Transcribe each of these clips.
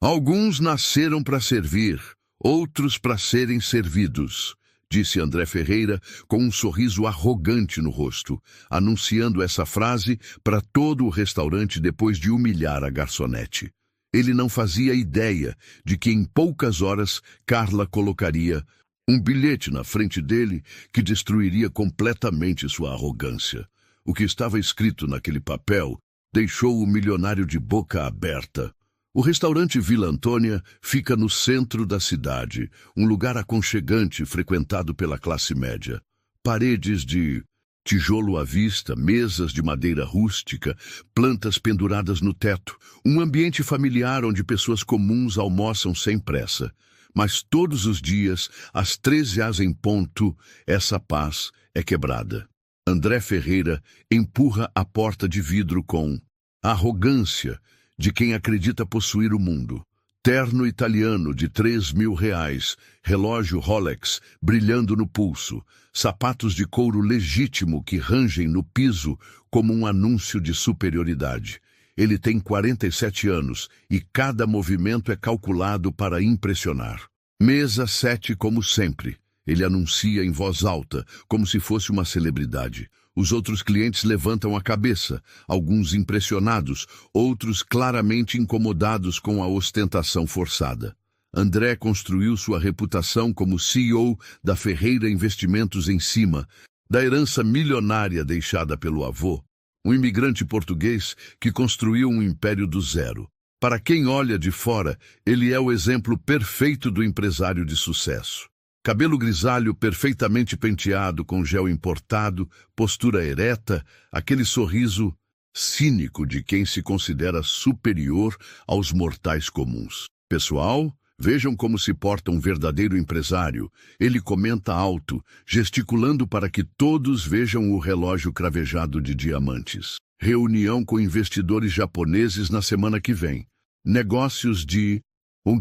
Alguns nasceram para servir, outros para serem servidos, disse André Ferreira com um sorriso arrogante no rosto, anunciando essa frase para todo o restaurante depois de humilhar a garçonete. Ele não fazia ideia de que em poucas horas Carla colocaria um bilhete na frente dele que destruiria completamente sua arrogância. O que estava escrito naquele papel deixou o milionário de boca aberta. O restaurante Vila Antônia fica no centro da cidade, um lugar aconchegante frequentado pela classe média. Paredes de tijolo à vista, mesas de madeira rústica, plantas penduradas no teto, um ambiente familiar onde pessoas comuns almoçam sem pressa. Mas todos os dias, às 13h em ponto, essa paz é quebrada. André Ferreira empurra a porta de vidro com a arrogância de quem acredita possuir o mundo. Terno italiano de R$ 3.000, relógio Rolex brilhando no pulso, sapatos de couro legítimo que rangem no piso como um anúncio de superioridade. Ele tem 47 anos e cada movimento é calculado para impressionar. Mesa 7 como sempre. Ele anuncia em voz alta, como se fosse uma celebridade. Os outros clientes levantam a cabeça, alguns impressionados, outros claramente incomodados com a ostentação forçada. André construiu sua reputação como CEO da Ferreira Investimentos em cima da herança milionária deixada pelo avô, um imigrante português que construiu um império do zero. Para quem olha de fora, ele é o exemplo perfeito do empresário de sucesso. Cabelo grisalho perfeitamente penteado com gel importado, postura ereta, aquele sorriso cínico de quem se considera superior aos mortais comuns. Pessoal, vejam como se porta um verdadeiro empresário. Ele comenta alto, gesticulando para que todos vejam o relógio cravejado de diamantes. Reunião com investidores japoneses na semana que vem. Negócios de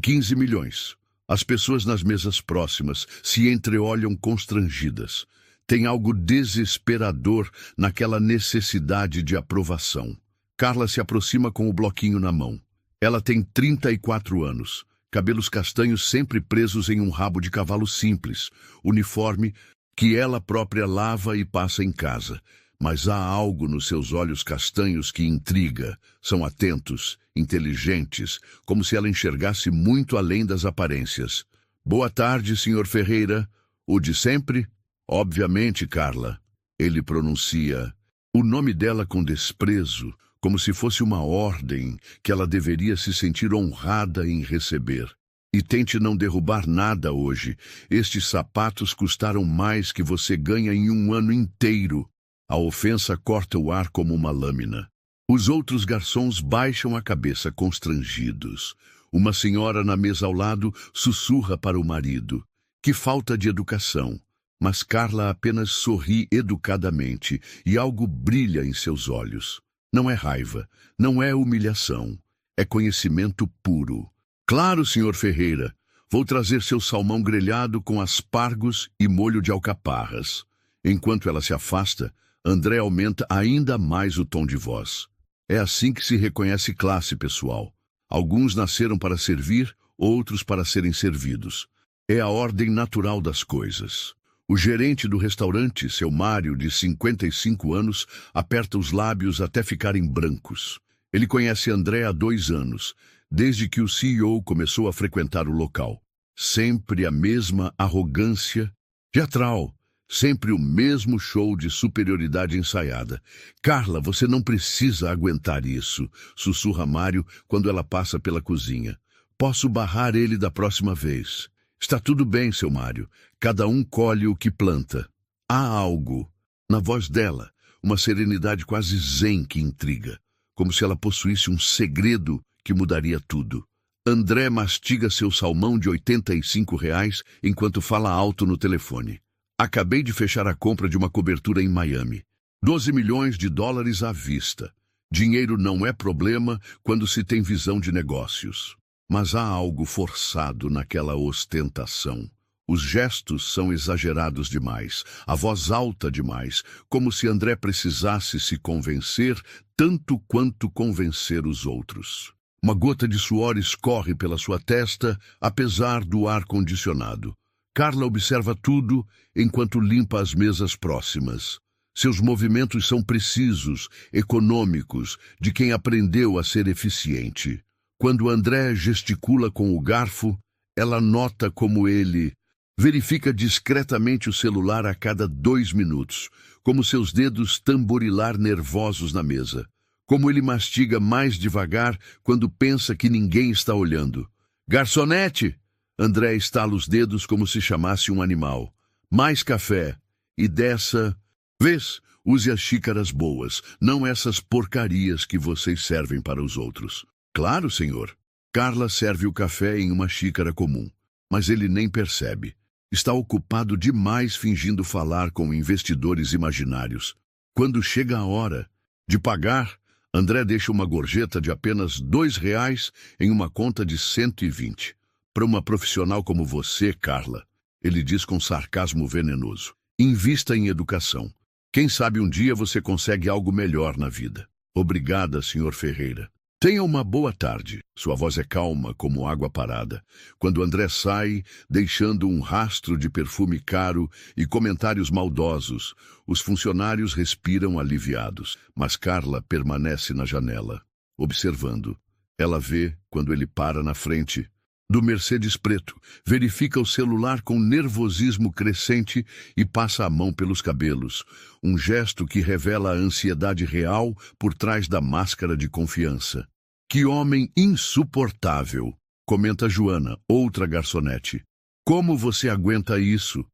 15 milhões. As pessoas nas mesas próximas se entreolham constrangidas. Tem algo desesperador naquela necessidade de aprovação. Carla se aproxima com o bloquinho na mão. Ela tem 34 anos, cabelos castanhos sempre presos em um rabo de cavalo simples, uniforme que ela própria lava e passa em casa. Mas há algo nos seus olhos castanhos que intriga. São atentos, inteligentes, como se ela enxergasse muito além das aparências. Boa tarde, Sr. Ferreira. O de sempre? Obviamente, Carla. Ele pronuncia o nome dela com desprezo, como se fosse uma ordem que ela deveria se sentir honrada em receber. E tente não derrubar nada hoje. Estes sapatos custaram mais que você ganha em um ano inteiro. A ofensa corta o ar como uma lâmina. Os outros garçons baixam a cabeça constrangidos. Uma senhora na mesa ao lado sussurra para o marido. Que falta de educação. Mas Carla apenas sorri educadamente e algo brilha em seus olhos. Não é raiva, não é humilhação. É conhecimento puro. Claro, Sr. Ferreira. Vou trazer seu salmão grelhado com aspargos e molho de alcaparras. Enquanto ela se afasta, André aumenta ainda mais o tom de voz. É assim que se reconhece classe, pessoal. Alguns nasceram para servir, outros para serem servidos. É a ordem natural das coisas. O gerente do restaurante, seu Mário, de 55 anos, aperta os lábios até ficarem brancos. Ele conhece André há 2 anos, desde que o CEO começou a frequentar o local. Sempre a mesma arrogância teatral. Sempre o mesmo show de superioridade ensaiada. Carla, você não precisa aguentar isso, sussurra Mário quando ela passa pela cozinha. Posso barrar ele da próxima vez. Está tudo bem, seu Mário. Cada um colhe o que planta. Há algo na voz dela, uma serenidade quase zen que intriga, como se ela possuísse um segredo que mudaria tudo. André mastiga seu salmão de R$ 85 enquanto fala alto no telefone. Acabei de fechar a compra de uma cobertura em Miami. 12 milhões de dólares à vista. Dinheiro não é problema quando se tem visão de negócios. Mas há algo forçado naquela ostentação. Os gestos são exagerados demais, a voz alta demais, como se André precisasse se convencer tanto quanto convencer os outros. Uma gota de suor escorre pela sua testa, apesar do ar-condicionado. Carla observa tudo enquanto limpa as mesas próximas. Seus movimentos são precisos, econômicos, de quem aprendeu a ser eficiente. Quando André gesticula com o garfo, ela nota como ele verifica discretamente o celular a cada 2 minutos, como seus dedos tamborilar nervosos na mesa. Como ele mastiga mais devagar quando pensa que ninguém está olhando. Garçonete! André estala os dedos como se chamasse um animal. Mais café. E dessa vez, use as xícaras boas, não essas porcarias que vocês servem para os outros. Claro, senhor. Carla serve o café em uma xícara comum, mas ele nem percebe. Está ocupado demais fingindo falar com investidores imaginários. Quando chega a hora de pagar, André deixa uma gorjeta de apenas R$ 2 em uma conta de 120. Para uma profissional como você, Carla, ele diz com sarcasmo venenoso. Invista em educação. Quem sabe um dia você consegue algo melhor na vida. Obrigada, Sr. Ferreira. Tenha uma boa tarde. Sua voz é calma como água parada. Quando André sai, deixando um rastro de perfume caro e comentários maldosos, os funcionários respiram aliviados, mas Carla permanece na janela, observando. Ela vê quando ele para na frente do Mercedes preto, verifica o celular com nervosismo crescente e passa a mão pelos cabelos, um gesto que revela a ansiedade real por trás da máscara de confiança. Que homem insuportável, comenta Joana, outra garçonete. Como você aguenta isso?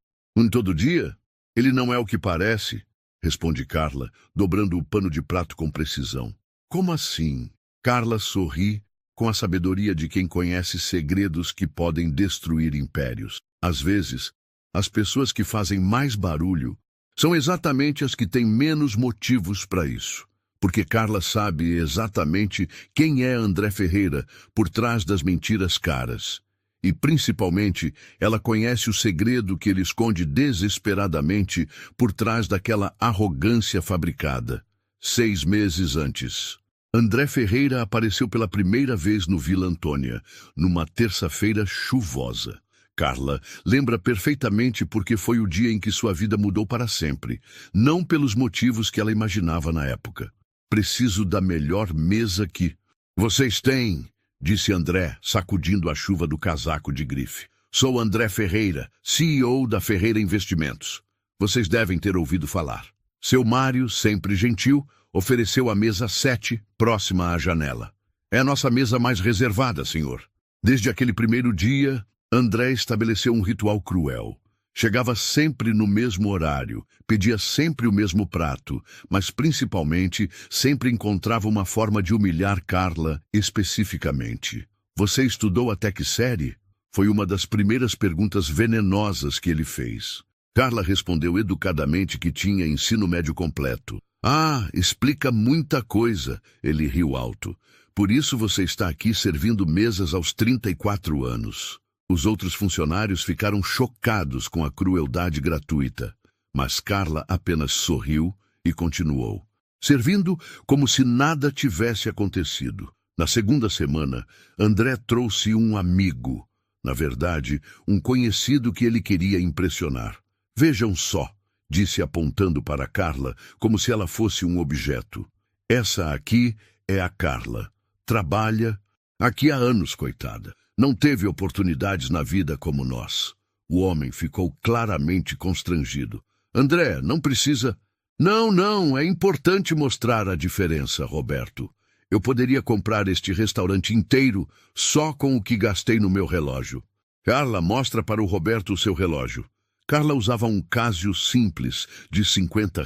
Todo dia? Ele não é o que parece, responde Carla, dobrando o pano de prato com precisão. Como assim? Carla sorri, com a sabedoria de quem conhece segredos que podem destruir impérios. Às vezes, as pessoas que fazem mais barulho são exatamente as que têm menos motivos para isso. Porque Carla sabe exatamente quem é André Ferreira por trás das mentiras caras. E, principalmente, ela conhece o segredo que ele esconde desesperadamente por trás daquela arrogância fabricada. 6 meses antes, André Ferreira apareceu pela primeira vez no Vila Antônia, numa terça-feira chuvosa. Carla lembra perfeitamente porque foi o dia em que sua vida mudou para sempre, não pelos motivos que ela imaginava na época. Preciso da melhor mesa que vocês têm, disse André, sacudindo a chuva do casaco de grife. Sou André Ferreira, CEO da Ferreira Investimentos. Vocês devem ter ouvido falar. Seu Mário, sempre gentil, ofereceu a mesa 7, próxima à janela. É a nossa mesa mais reservada, senhor. Desde aquele primeiro dia, André estabeleceu um ritual cruel. Chegava sempre no mesmo horário, pedia sempre o mesmo prato, mas principalmente sempre encontrava uma forma de humilhar Carla especificamente. Você estudou até que série? Foi uma das primeiras perguntas venenosas que ele fez. Carla respondeu educadamente que tinha ensino médio completo. Ah, explica muita coisa, ele riu alto. Por isso você está aqui servindo mesas aos 34 anos. Os outros funcionários ficaram chocados com a crueldade gratuita, mas Carla apenas sorriu e continuou, servindo como se nada tivesse acontecido. Na segunda semana, André trouxe um amigo, na verdade, um conhecido que ele queria impressionar. Vejam só, disse apontando para Carla, como se ela fosse um objeto. Essa aqui é a Carla. Trabalha aqui há anos, coitada. Não teve oportunidades na vida como nós. O homem ficou claramente constrangido. André, não precisa... Não, é importante mostrar a diferença, Roberto. Eu poderia comprar este restaurante inteiro só com o que gastei no meu relógio. Carla, mostra para o Roberto o seu relógio. Carla usava um Casio simples, de R$ 50.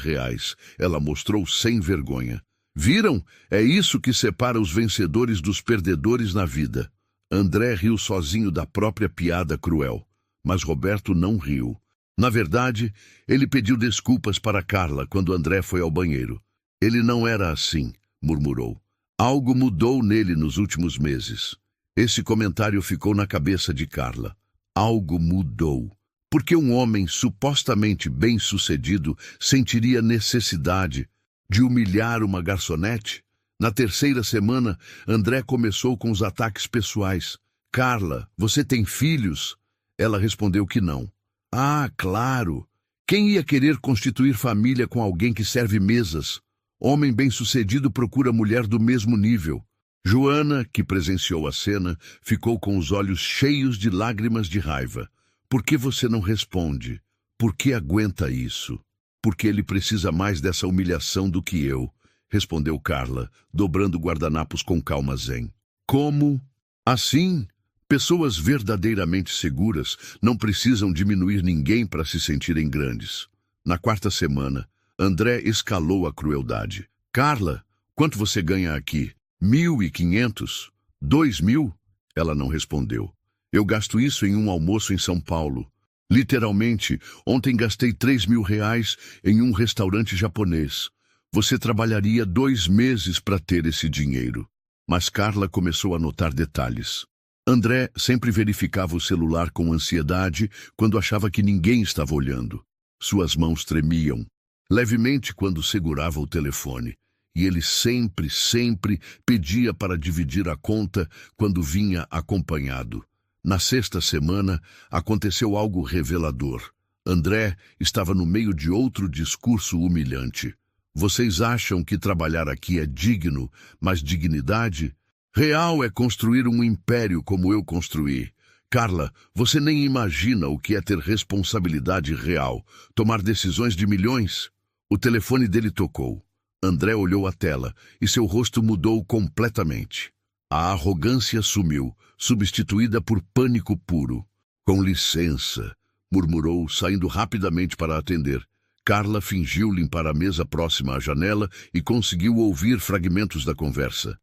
Ela mostrou sem vergonha. Viram? É isso que separa os vencedores dos perdedores na vida. André riu sozinho da própria piada cruel, mas Roberto não riu. Na verdade, ele pediu desculpas para Carla quando André foi ao banheiro. Ele não era assim, murmurou. Algo mudou nele nos últimos meses. Esse comentário ficou na cabeça de Carla. Algo mudou. Por que um homem supostamente bem-sucedido sentiria necessidade de humilhar uma garçonete? Na terceira semana, André começou com os ataques pessoais. Carla, você tem filhos? Ela respondeu que não. Ah, claro! Quem ia querer constituir família com alguém que serve mesas? Homem bem-sucedido procura mulher do mesmo nível. Joana, que presenciou a cena, ficou com os olhos cheios de lágrimas de raiva. Por que você não responde? Por que aguenta isso? Porque ele precisa mais dessa humilhação do que eu, respondeu Carla, dobrando guardanapos com calma zen. Como? Assim? Pessoas verdadeiramente seguras não precisam diminuir ninguém para se sentirem grandes. Na quarta semana, André escalou a crueldade. Carla, quanto você ganha aqui? 1.500? 2.000? Ela não respondeu. Eu gasto isso em um almoço em São Paulo. Literalmente, ontem gastei 3.000 reais em um restaurante japonês. Você trabalharia 2 meses para ter esse dinheiro. Mas Carla começou a notar detalhes. André sempre verificava o celular com ansiedade quando achava que ninguém estava olhando. Suas mãos tremiam, levemente quando segurava o telefone. E ele sempre pedia para dividir a conta quando vinha acompanhado. Na sexta semana, aconteceu algo revelador. André estava no meio de outro discurso humilhante. Vocês acham que trabalhar aqui é digno, mas dignidade? Real é construir um império como eu construí. Carla, você nem imagina o que é ter responsabilidade real, tomar decisões de milhões. O telefone dele tocou. André olhou a tela e seu rosto mudou completamente. A arrogância sumiu, substituída por pânico puro. Com licença, murmurou, saindo rapidamente para atender. Carla fingiu limpar a mesa próxima à janela e conseguiu ouvir fragmentos da conversa.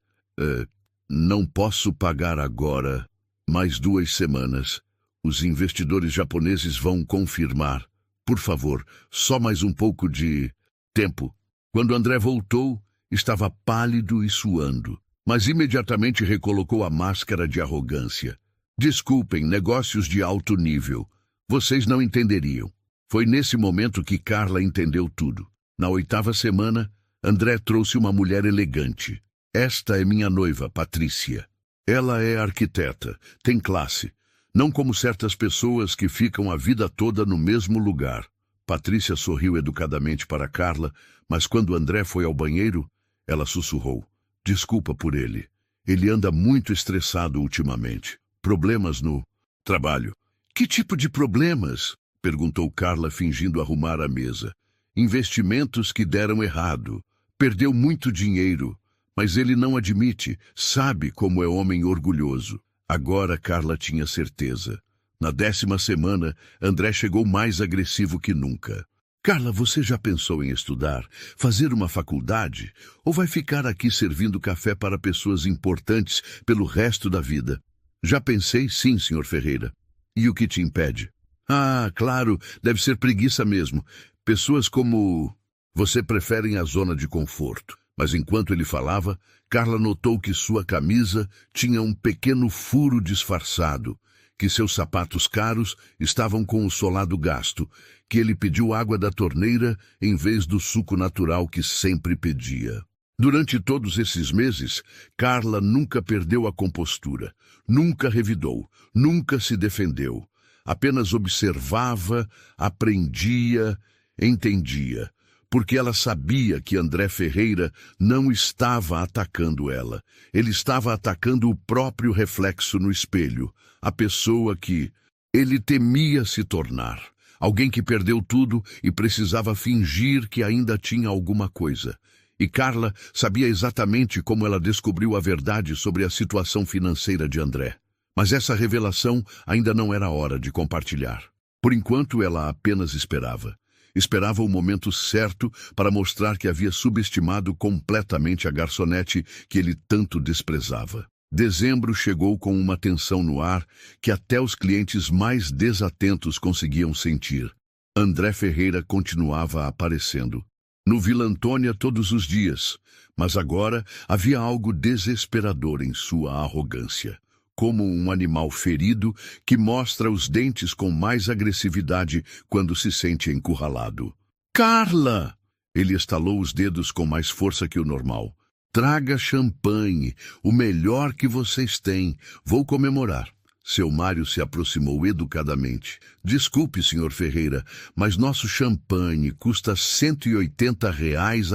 Não posso pagar agora. Mais 2 semanas. Os investidores japoneses vão confirmar. Por favor, só mais um pouco de tempo. Quando André voltou, estava pálido e suando, mas imediatamente recolocou a máscara de arrogância. Desculpem, negócios de alto nível. Vocês não entenderiam. Foi nesse momento que Carla entendeu tudo. Na 8ª semana, André trouxe uma mulher elegante. Esta é minha noiva, Patrícia. Ela é arquiteta, tem classe. Não como certas pessoas que ficam a vida toda no mesmo lugar. Patrícia sorriu educadamente para Carla, mas quando André foi ao banheiro, ela sussurrou. Desculpa por ele. Ele anda muito estressado ultimamente. Problemas no trabalho. Que tipo de problemas? Perguntou Carla, fingindo arrumar a mesa. Investimentos que deram errado. Perdeu muito dinheiro. Mas ele não admite, sabe como é homem orgulhoso. Agora Carla tinha certeza. Na 10ª semana, André chegou mais agressivo que nunca. Carla, você já pensou em estudar, fazer uma faculdade? Ou vai ficar aqui servindo café para pessoas importantes pelo resto da vida? Já pensei, sim, Sr. Ferreira. E o que te impede? Ah, claro, deve ser preguiça mesmo. Pessoas como você preferem a zona de conforto. Mas enquanto ele falava, Carla notou que sua camisa tinha um pequeno furo disfarçado, que seus sapatos caros estavam com o solado gasto, que ele pediu água da torneira em vez do suco natural que sempre pedia. Durante todos esses meses, Carla nunca perdeu a compostura, nunca revidou, nunca se defendeu. Apenas observava, aprendia, entendia. Porque ela sabia que André Ferreira não estava atacando ela. Ele estava atacando o próprio reflexo no espelho, a pessoa que ele temia se tornar. Alguém que perdeu tudo e precisava fingir que ainda tinha alguma coisa. E Carla sabia exatamente como ela descobriu a verdade sobre a situação financeira de André. Mas essa revelação ainda não era hora de compartilhar. Por enquanto, ela apenas esperava. Esperava o momento certo para mostrar que havia subestimado completamente a garçonete que ele tanto desprezava. Dezembro chegou com uma tensão no ar que até os clientes mais desatentos conseguiam sentir. André Ferreira continuava aparecendo. No Vila Antônia todos os dias, mas agora havia algo desesperador em sua arrogância. Como um animal ferido que mostra os dentes com mais agressividade quando se sente encurralado. Carla! Ele estalou os dedos com mais força que o normal. Traga champanhe, o melhor que vocês têm. Vou comemorar. Seu Mário se aproximou educadamente. Desculpe, senhor Ferreira, mas nosso champanhe custa R$ 180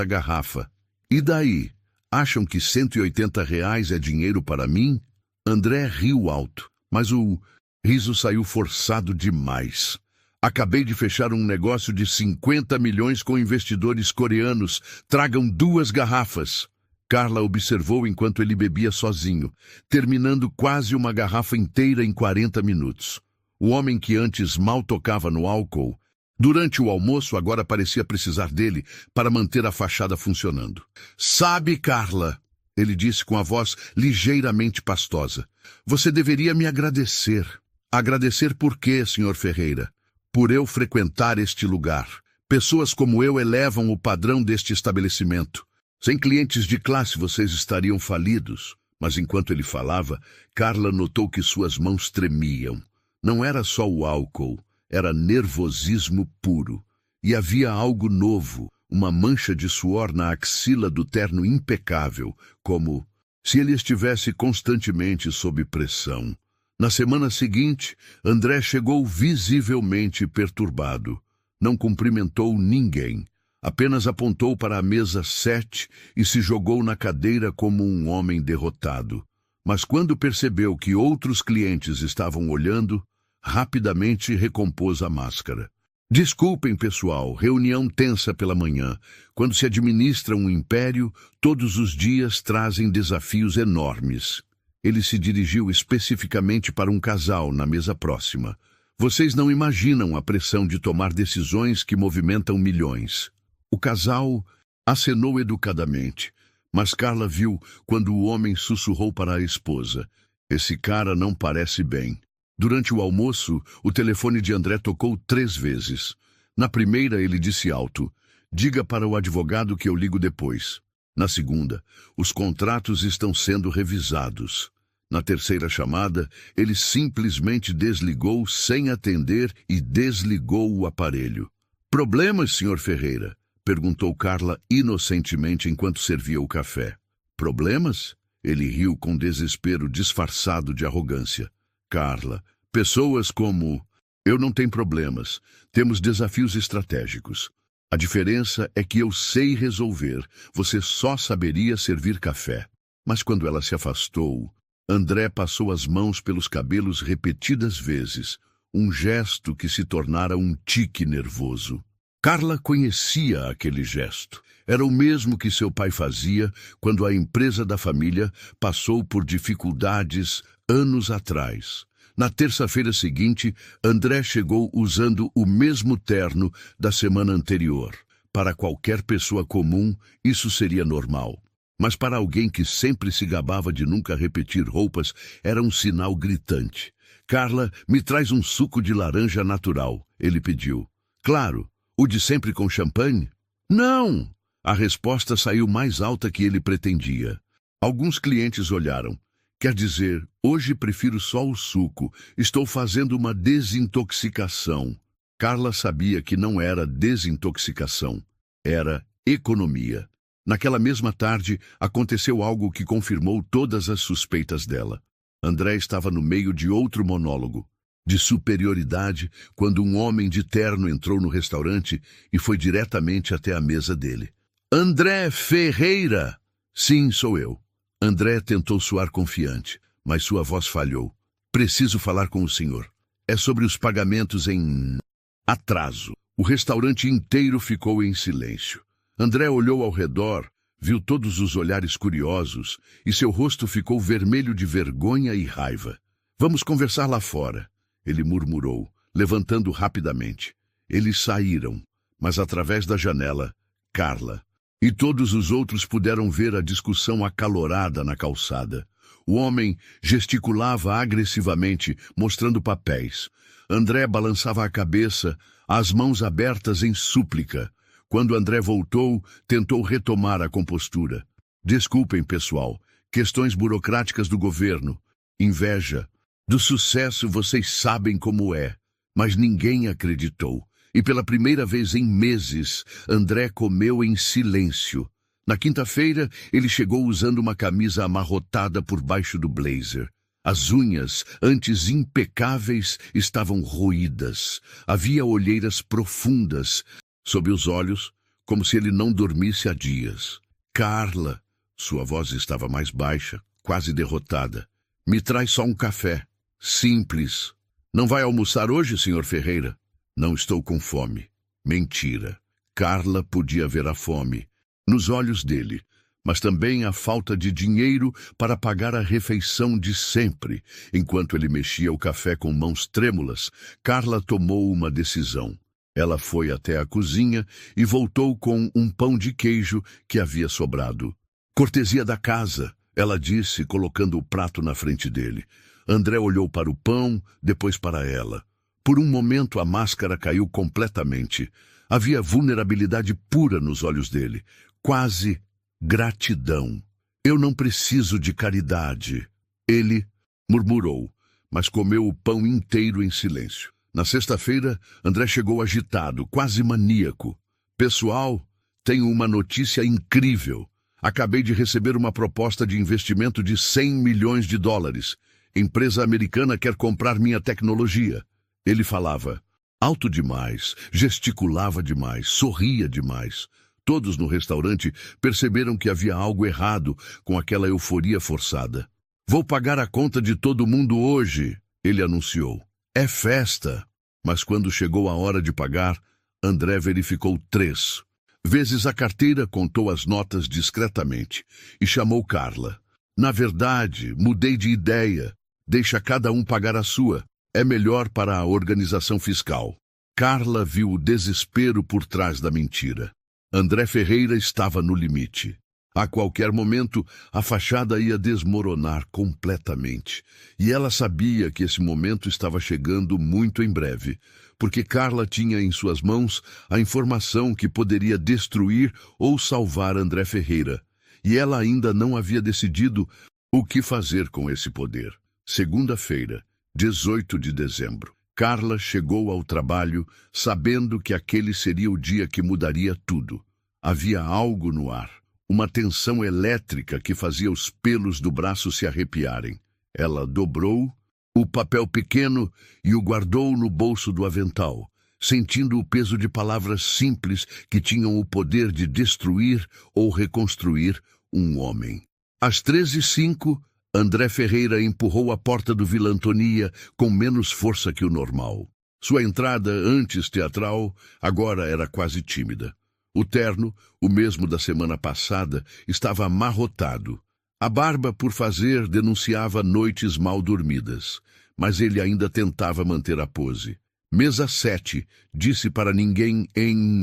a garrafa. E daí? Acham que R$ 180 é dinheiro para mim? André riu alto, mas o riso saiu forçado demais. Acabei de fechar um negócio de 50 milhões com investidores coreanos. Tragam 2 garrafas. Carla observou enquanto ele bebia sozinho, terminando quase uma garrafa inteira em 40 minutos. O homem que antes mal tocava no álcool, durante o almoço agora parecia precisar dele para manter a fachada funcionando. Sabe, Carla, ele disse com a voz ligeiramente pastosa, você deveria me agradecer. Agradecer por quê, senhor Ferreira? Por eu frequentar este lugar. Pessoas como eu elevam o padrão deste estabelecimento. Sem clientes de classe vocês estariam falidos. Mas enquanto ele falava, Carla notou que suas mãos tremiam. Não era só o álcool, era nervosismo puro. E havia algo novo, uma mancha de suor na axila do terno impecável, como se ele estivesse constantemente sob pressão. Na semana seguinte, André chegou visivelmente perturbado. Não cumprimentou ninguém. Apenas apontou para a mesa 7 e se jogou na cadeira como um homem derrotado. Mas quando percebeu que outros clientes estavam olhando, rapidamente recompôs a máscara. Desculpem, pessoal, reunião tensa pela manhã. Quando se administra um império, todos os dias trazem desafios enormes. Ele se dirigiu especificamente para um casal na mesa próxima. Vocês não imaginam a pressão de tomar decisões que movimentam milhões. O casal acenou educadamente, mas Carla viu quando o homem sussurrou para a esposa. Esse cara não parece bem. Durante o almoço, o telefone de André tocou 3 vezes. Na primeira, ele disse alto, diga para o advogado que eu ligo depois. Na segunda, os contratos estão sendo revisados. Na terceira chamada, ele simplesmente desligou sem atender e desligou o aparelho. Problemas, senhor Ferreira? Perguntou Carla inocentemente enquanto servia o café. Problemas? Ele riu com desespero disfarçado de arrogância. Carla, pessoas como... Eu não tenho problemas. Temos desafios estratégicos. A diferença é que eu sei resolver. Você só saberia servir café. Mas quando ela se afastou, André passou as mãos pelos cabelos repetidas vezes, um gesto que se tornara um tique nervoso. Carla conhecia aquele gesto. Era o mesmo que seu pai fazia quando a empresa da família passou por dificuldades anos atrás. Na terça-feira seguinte, André chegou usando o mesmo terno da semana anterior. Para qualquer pessoa comum, isso seria normal. Mas para alguém que sempre se gabava de nunca repetir roupas, era um sinal gritante. Carla, me traz um suco de laranja natural, ele pediu. Claro. O de sempre com champanhe? Não! A resposta saiu mais alta que ele pretendia. Alguns clientes olharam. Quer dizer, hoje prefiro só o suco. Estou fazendo uma desintoxicação. Carla sabia que não era desintoxicação. Era economia. Naquela mesma tarde, aconteceu algo que confirmou todas as suspeitas dela. André estava no meio de outro monólogo. De superioridade, quando um homem de terno entrou no restaurante e foi diretamente até a mesa dele. André Ferreira! Sim, sou eu. André tentou soar confiante, mas sua voz falhou. Preciso falar com o senhor. É sobre os pagamentos em atraso. O restaurante inteiro ficou em silêncio. André olhou ao redor, viu todos os olhares curiosos e seu rosto ficou vermelho de vergonha e raiva. Vamos conversar lá fora. Ele murmurou, levantando rapidamente. Eles saíram, mas através da janela, Carla e todos os outros puderam ver a discussão acalorada na calçada. O homem gesticulava agressivamente, mostrando papéis. André balançava a cabeça, as mãos abertas em súplica. Quando André voltou, tentou retomar a compostura. Desculpem, pessoal, questões burocráticas do governo, inveja. Do sucesso vocês sabem como é, mas ninguém acreditou. E pela primeira vez em meses, André comeu em silêncio. Na quinta-feira, ele chegou usando uma camisa amarrotada por baixo do blazer. As unhas, antes impecáveis, estavam roídas. Havia olheiras profundas sob os olhos, como se ele não dormisse há dias. Carla, sua voz estava mais baixa, quase derrotada. Me traz só um café. Simples. Não vai almoçar hoje, Sr. Ferreira? Não estou com fome. Mentira. Carla podia ver a fome nos olhos dele, mas também a falta de dinheiro para pagar a refeição de sempre. Enquanto ele mexia o café com mãos trêmulas, Carla tomou uma decisão. Ela foi até a cozinha e voltou com um pão de queijo que havia sobrado. Cortesia da casa, ela disse, colocando o prato na frente dele. André olhou para o pão, depois para ela. Por um momento a máscara caiu completamente. Havia vulnerabilidade pura nos olhos dele. Quase gratidão. Eu não preciso de caridade. Ele murmurou, mas comeu o pão inteiro em silêncio. Na sexta-feira, André chegou agitado, quase maníaco. Pessoal, tenho uma notícia incrível. Acabei de receber uma proposta de investimento de 100 milhões de dólares. Empresa americana quer comprar minha tecnologia. Ele falava alto demais, gesticulava demais, sorria demais. Todos no restaurante perceberam que havia algo errado com aquela euforia forçada. Vou pagar a conta de todo mundo hoje, ele anunciou. É festa. Mas quando chegou a hora de pagar, André verificou 3 vezes a carteira, contou as notas discretamente e chamou Carla. Na verdade, mudei de ideia. Deixa cada um pagar a sua. É melhor para a organização fiscal. Carla viu o desespero por trás da mentira. André Ferreira estava no limite. A qualquer momento, a fachada ia desmoronar completamente. E ela sabia que esse momento estava chegando muito em breve, porque Carla tinha em suas mãos a informação que poderia destruir ou salvar André Ferreira. E ela ainda não havia decidido o que fazer com esse poder. Segunda-feira, 18 de dezembro. Carla chegou ao trabalho sabendo que aquele seria o dia que mudaria tudo. Havia algo no ar. Uma tensão elétrica que fazia os pelos do braço se arrepiarem. Ela dobrou o papel pequeno e o guardou no bolso do avental, sentindo o peso de palavras simples que tinham o poder de destruir ou reconstruir um homem. Às 13h05, André Ferreira empurrou a porta do Vila Antônia com menos força que o normal. Sua entrada, antes teatral, agora era quase tímida. O terno, o mesmo da semana passada, estava amarrotado. A barba por fazer denunciava noites mal dormidas, mas ele ainda tentava manter a pose. Mesa 7, disse para ninguém em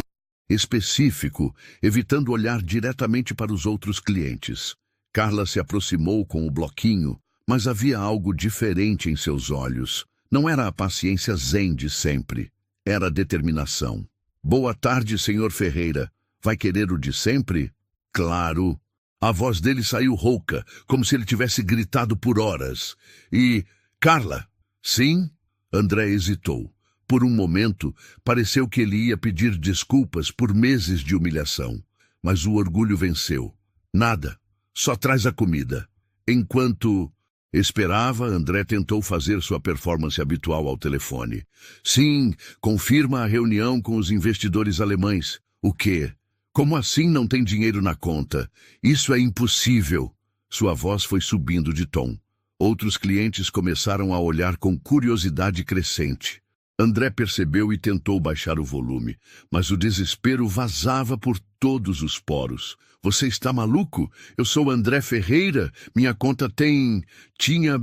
específico, evitando olhar diretamente para os outros clientes. Carla se aproximou com o bloquinho, mas havia algo diferente em seus olhos. Não era a paciência zen de sempre, era a determinação. Boa tarde, Sr. Ferreira. Vai querer o de sempre? Claro. A voz dele saiu rouca, como se ele tivesse gritado por horas. E... Carla? Sim? André hesitou. Por um momento, pareceu que ele ia pedir desculpas por meses de humilhação. Mas o orgulho venceu. Nada. Só traz a comida. Enquanto esperava, André tentou fazer sua performance habitual ao telefone. Sim, confirma a reunião com os investidores alemães. O quê? Como assim não tem dinheiro na conta? Isso é impossível. Sua voz foi subindo de tom. Outros clientes começaram a olhar com curiosidade crescente. André percebeu e tentou baixar o volume, mas o desespero vazava por todos os poros. Você está maluco? Eu sou André Ferreira. Minha conta tinha...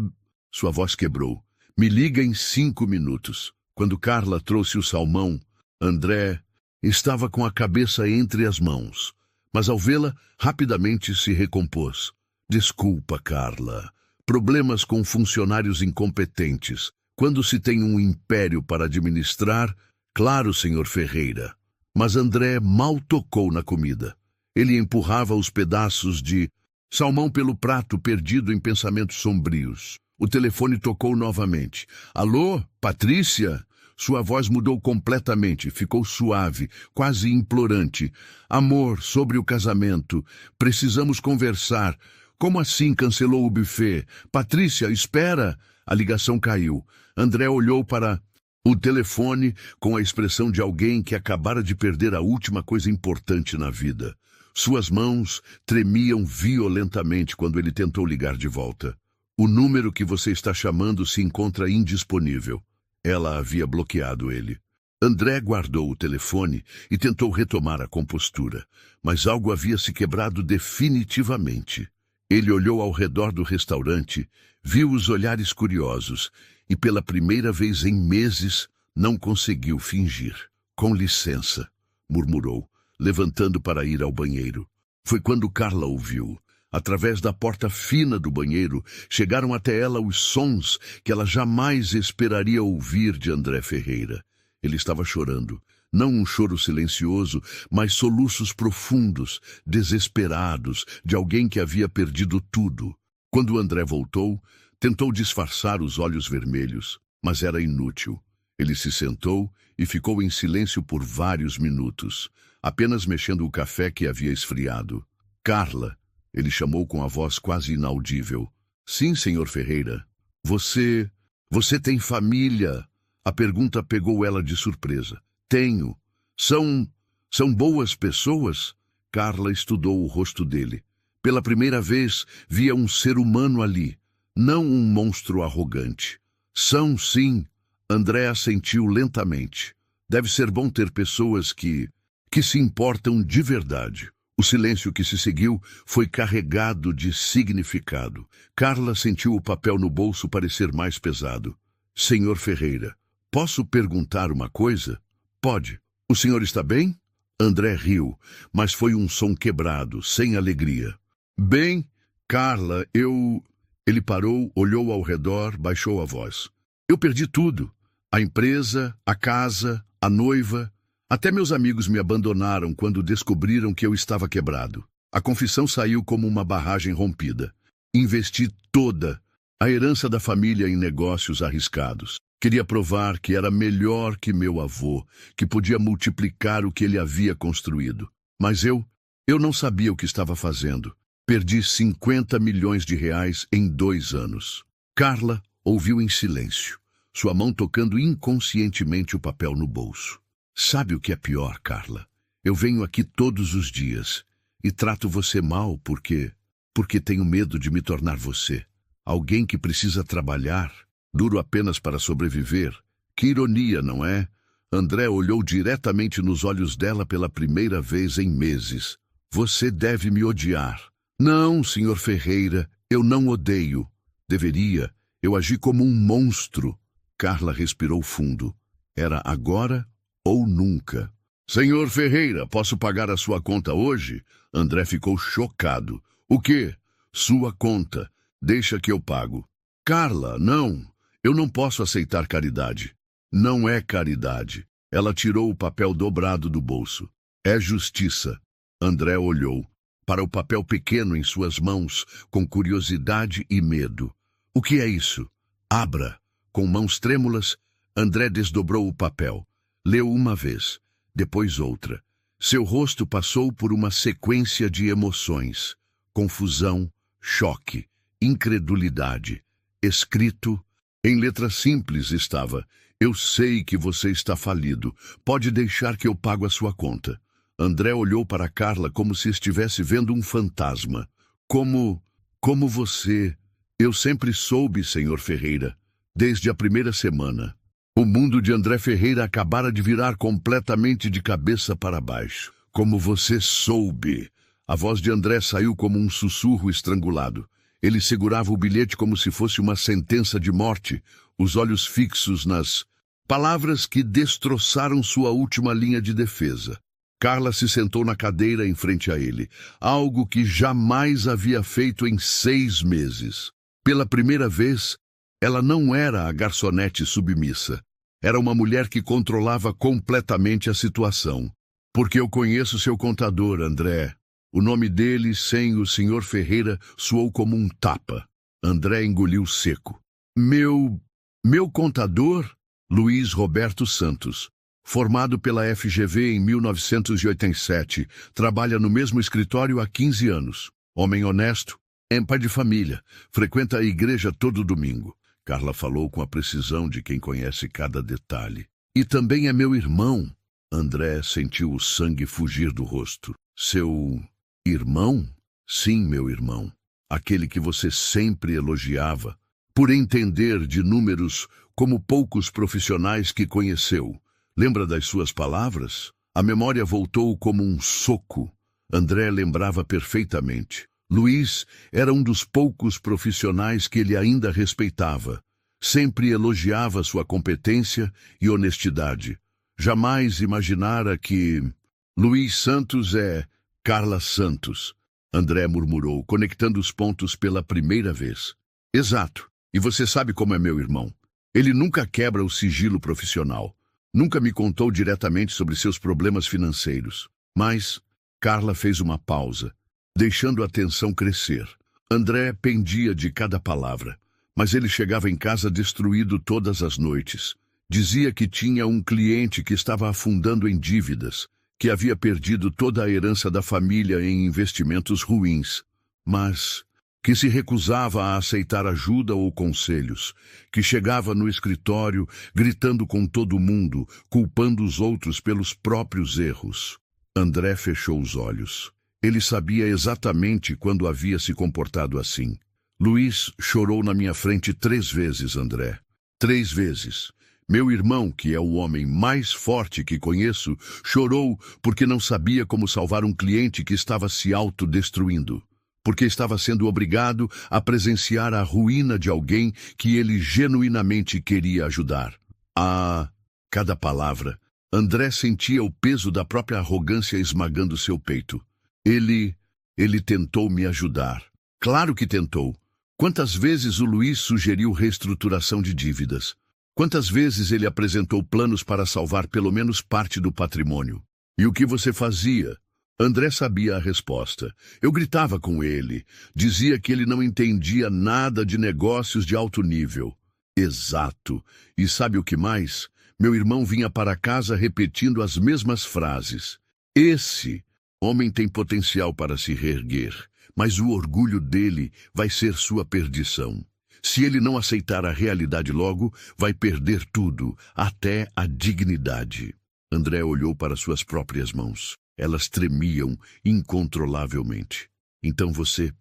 Sua voz quebrou. Me liga em 5 minutos. Quando Carla trouxe o salmão, André estava com a cabeça entre as mãos. Mas ao vê-la, rapidamente se recompôs. Desculpa, Carla. Problemas com funcionários incompetentes. Quando se tem um império para administrar, claro, Sr. Ferreira. Mas André mal tocou na comida. Ele empurrava os pedaços de salmão pelo prato, perdido em pensamentos sombrios. O telefone tocou novamente. Alô, Patrícia? Sua voz mudou completamente, ficou suave, quase implorante. Amor, sobre o casamento. Precisamos conversar. Como assim cancelou o buffet? Patrícia, espera! A ligação caiu. André olhou para o telefone com a expressão de alguém que acabara de perder a última coisa importante na vida. Suas mãos tremiam violentamente quando ele tentou ligar de volta. O número que você está chamando se encontra indisponível. Ela havia bloqueado ele. André guardou o telefone e tentou retomar a compostura, mas algo havia se quebrado definitivamente. Ele olhou ao redor do restaurante, viu os olhares curiosos e, pela primeira vez em meses, não conseguiu fingir. Com licença, murmurou, levantando para ir ao banheiro. Foi quando Carla ouviu. Através da porta fina do banheiro, chegaram até ela os sons que ela jamais esperaria ouvir de André Ferreira. Ele estava chorando. Não um choro silencioso, mas soluços profundos, desesperados, de alguém que havia perdido tudo. Quando André voltou, tentou disfarçar os olhos vermelhos, mas era inútil. Ele se sentou e ficou em silêncio por vários minutos, apenas mexendo o café que havia esfriado. Carla, ele chamou com a voz quase inaudível. Sim, senhor Ferreira. Você tem família? A pergunta pegou ela de surpresa. Tenho. São boas pessoas? Carla estudou o rosto dele. Pela primeira vez, via um ser humano ali, não um monstro arrogante. São, sim. André assentiu lentamente. Deve ser bom ter pessoas que se importam de verdade. O silêncio que se seguiu foi carregado de significado. Carla sentiu o papel no bolso parecer mais pesado. Senhor Ferreira, posso perguntar uma coisa? Pode. O senhor está bem? André riu, mas foi um som quebrado, sem alegria. Bem, Carla, Ele parou, olhou ao redor, baixou a voz. Eu perdi tudo. A empresa, a casa, a noiva. Até meus amigos me abandonaram quando descobriram que eu estava quebrado. A confissão saiu como uma barragem rompida. Investi toda a herança da família em negócios arriscados. Queria provar que era melhor que meu avô, que podia multiplicar o que ele havia construído. Mas eu não sabia o que estava fazendo. Perdi 50 milhões de reais em 2 anos. Carla ouviu em silêncio, sua mão tocando inconscientemente o papel no bolso. Sabe o que é pior, Carla? Eu venho aqui todos os dias e trato você mal porque tenho medo de me tornar você. Alguém que precisa trabalhar, duro apenas para sobreviver. Que ironia, não é? André olhou diretamente nos olhos dela pela primeira vez em meses. Você deve me odiar. Não, senhor Ferreira, eu não odeio. Deveria. Eu agi como um monstro. Carla respirou fundo. Era agora ou nunca. Senhor Ferreira, posso pagar a sua conta hoje? André ficou chocado. O quê? Sua conta. Deixa que eu pago. Carla, não. Eu não posso aceitar caridade. Não é caridade. Ela tirou o papel dobrado do bolso. É justiça. André olhou para o papel pequeno em suas mãos, com curiosidade e medo. O que é isso? Abra. Com mãos trêmulas, André desdobrou o papel. Leu uma vez, depois outra. Seu rosto passou por uma sequência de emoções. Confusão, choque, incredulidade. Escrito, em letras simples estava: eu sei que você está falido. Pode deixar que eu pago a sua conta. André olhou para Carla como se estivesse vendo um fantasma. Como você... Eu sempre soube, senhor Ferreira, desde a primeira semana. O mundo de André Ferreira acabara de virar completamente de cabeça para baixo. Como você soube? A voz de André saiu como um sussurro estrangulado. Ele segurava o bilhete como se fosse uma sentença de morte, os olhos fixos nas palavras que destroçaram sua última linha de defesa. Carla se sentou na cadeira em frente a ele, algo que jamais havia feito em 6 meses. Pela primeira vez, ela não era a garçonete submissa. Era uma mulher que controlava completamente a situação. Porque eu conheço seu contador, André. O nome dele, sem o senhor Ferreira, soou como um tapa. André engoliu seco. Meu contador? Luiz Roberto Santos. Formado pela FGV em 1987, trabalha no mesmo escritório há 15 anos. Homem honesto, é pai de família, frequenta a igreja todo domingo. Carla falou com a precisão de quem conhece cada detalhe. E também é meu irmão. André sentiu o sangue fugir do rosto. Seu irmão? Sim, meu irmão. Aquele que você sempre elogiava, por entender de números como poucos profissionais que conheceu. Lembra das suas palavras? A memória voltou como um soco. André lembrava perfeitamente. Luiz era um dos poucos profissionais que ele ainda respeitava. Sempre elogiava sua competência e honestidade. Jamais imaginara que... Luiz Santos é Carla Santos. André murmurou, conectando os pontos pela primeira vez. Exato. E você sabe como é meu irmão. Ele nunca quebra o sigilo profissional. Nunca me contou diretamente sobre seus problemas financeiros. Mas Carla fez uma pausa, deixando a tensão crescer. André pendia de cada palavra, mas ele chegava em casa destruído todas as noites. Dizia que tinha um cliente que estava afundando em dívidas, que havia perdido toda a herança da família em investimentos ruins, mas que se recusava a aceitar ajuda ou conselhos, que chegava no escritório gritando com todo mundo, culpando os outros pelos próprios erros. André fechou os olhos. Ele sabia exatamente quando havia se comportado assim. Luiz chorou na minha frente 3 vezes, André. 3 vezes. Meu irmão, que é o homem mais forte que conheço, chorou porque não sabia como salvar um cliente que estava se autodestruindo. Porque estava sendo obrigado a presenciar a ruína de alguém que ele genuinamente queria ajudar. Ah, cada palavra. André sentia o peso da própria arrogância esmagando seu peito. Ele tentou me ajudar. Claro que tentou. Quantas vezes o Luiz sugeriu reestruturação de dívidas? Quantas vezes ele apresentou planos para salvar pelo menos parte do patrimônio? E o que você fazia? André sabia a resposta. Eu gritava com ele. Dizia que ele não entendia nada de negócios de alto nível. Exato. E sabe o que mais? Meu irmão vinha para casa repetindo as mesmas frases. Esse homem tem potencial para se reerguer, mas o orgulho dele vai ser sua perdição. Se ele não aceitar a realidade logo, vai perder tudo, até a dignidade. André olhou para suas próprias mãos. Elas tremiam incontrolavelmente. Então você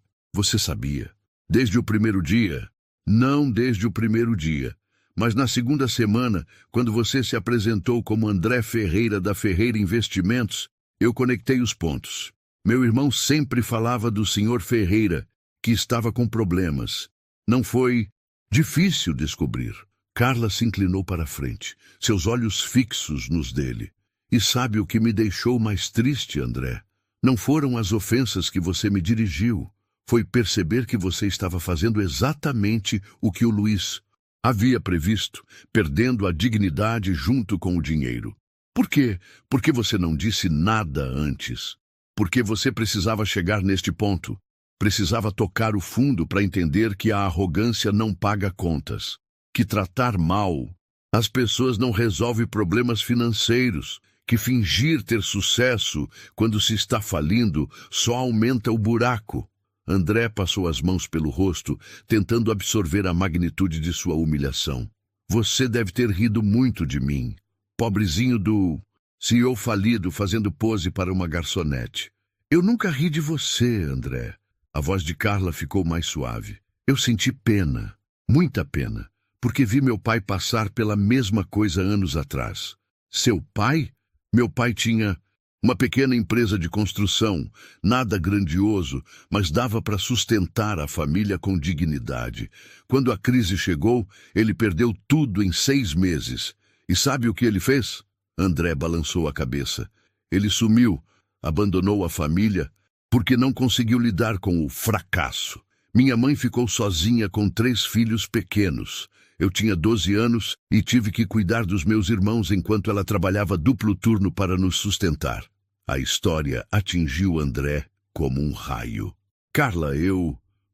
sabia. Desde o primeiro dia? Não desde o primeiro dia. Mas na segunda semana, quando você se apresentou como André Ferreira da Ferreira Investimentos, eu conectei os pontos. Meu irmão sempre falava do Sr. Ferreira, que estava com problemas. Não foi difícil descobrir. Carla se inclinou para a frente, seus olhos fixos nos dele. E sabe o que me deixou mais triste, André? Não foram as ofensas que você me dirigiu. Foi perceber que você estava fazendo exatamente o que o Luiz havia previsto, perdendo a dignidade junto com o dinheiro. Por quê? Porque você não disse nada antes. Porque você precisava chegar neste ponto. Precisava tocar o fundo para entender que a arrogância não paga contas. Que tratar mal as pessoas não resolve problemas financeiros. Que fingir ter sucesso quando se está falindo só aumenta o buraco. André passou as mãos pelo rosto, tentando absorver a magnitude de sua humilhação. Você deve ter rido muito de mim. Pobrezinho do CEO falido fazendo pose para uma garçonete. Eu nunca ri de você, André. A voz de Carla ficou mais suave. Eu senti pena, muita pena, porque vi meu pai passar pela mesma coisa anos atrás. Seu pai? Meu pai tinha uma pequena empresa de construção, nada grandioso, mas dava para sustentar a família com dignidade. Quando a crise chegou, ele perdeu tudo em 6 meses. E sabe o que ele fez? André balançou a cabeça. Ele sumiu, abandonou a família, porque não conseguiu lidar com o fracasso. Minha mãe ficou sozinha com 3 filhos pequenos. Eu tinha 12 anos e tive que cuidar dos meus irmãos enquanto ela trabalhava duplo turno para nos sustentar. A história atingiu André como um raio. Carla,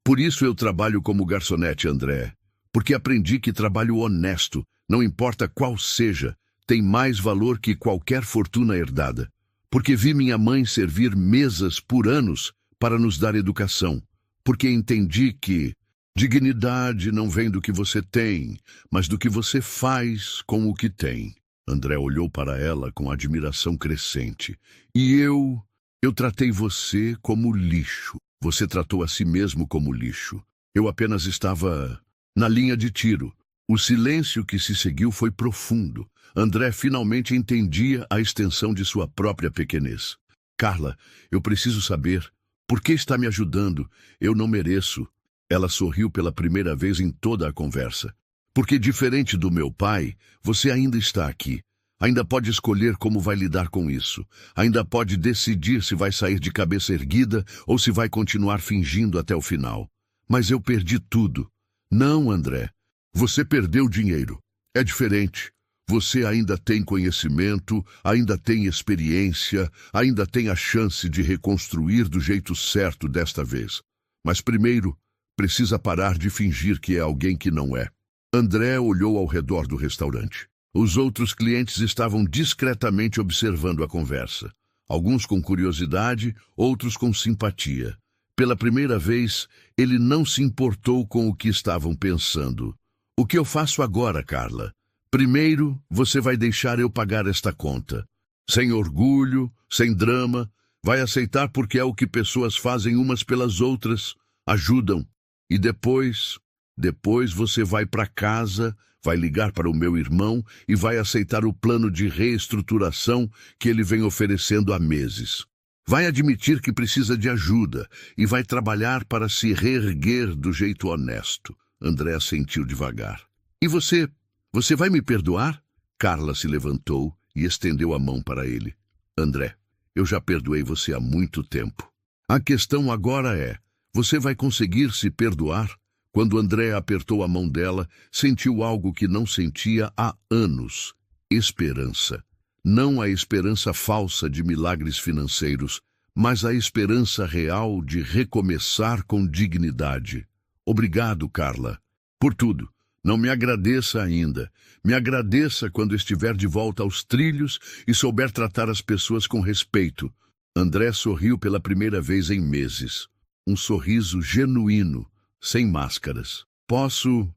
Por isso eu trabalho como garçonete, André. Porque aprendi que trabalho honesto não importa qual seja, tem mais valor que qualquer fortuna herdada. Porque vi minha mãe servir mesas por anos para nos dar educação. Porque entendi que dignidade não vem do que você tem, mas do que você faz com o que tem. André olhou para ela com admiração crescente. E eu tratei você como lixo. Você tratou a si mesmo como lixo. Eu apenas estava na linha de tiro. O silêncio que se seguiu foi profundo. André finalmente entendia a extensão de sua própria pequenez. Carla, eu preciso saber. Por que está me ajudando? Eu não mereço. Ela sorriu pela primeira vez em toda a conversa. Porque, diferente do meu pai, você ainda está aqui. Ainda pode escolher como vai lidar com isso. Ainda pode decidir se vai sair de cabeça erguida ou se vai continuar fingindo até o final. Mas eu perdi tudo. Não, André. Você perdeu dinheiro. É diferente. Você ainda tem conhecimento, ainda tem experiência, ainda tem a chance de reconstruir do jeito certo desta vez. Mas primeiro, precisa parar de fingir que é alguém que não é. André olhou ao redor do restaurante. Os outros clientes estavam discretamente observando a conversa. Alguns com curiosidade, outros com simpatia. Pela primeira vez, ele não se importou com o que estavam pensando. O que eu faço agora, Carla? Primeiro, você vai deixar eu pagar esta conta. Sem orgulho, sem drama, vai aceitar porque é o que pessoas fazem umas pelas outras, ajudam. E depois você vai para casa, vai ligar para o meu irmão e vai aceitar o plano de reestruturação que ele vem oferecendo há meses. Vai admitir que precisa de ajuda e vai trabalhar para se reerguer do jeito honesto. André assentiu devagar. E você vai me perdoar? Carla se levantou e estendeu a mão para ele. André, eu já perdoei você há muito tempo. A questão agora é, você vai conseguir se perdoar? Quando André apertou a mão dela, sentiu algo que não sentia há anos. Esperança. Não a esperança falsa de milagres financeiros, mas a esperança real de recomeçar com dignidade. Obrigado, Carla, por tudo. Não me agradeça ainda. Me agradeça quando estiver de volta aos trilhos e souber tratar as pessoas com respeito. André sorriu pela primeira vez em meses. Um sorriso genuíno, sem máscaras. Posso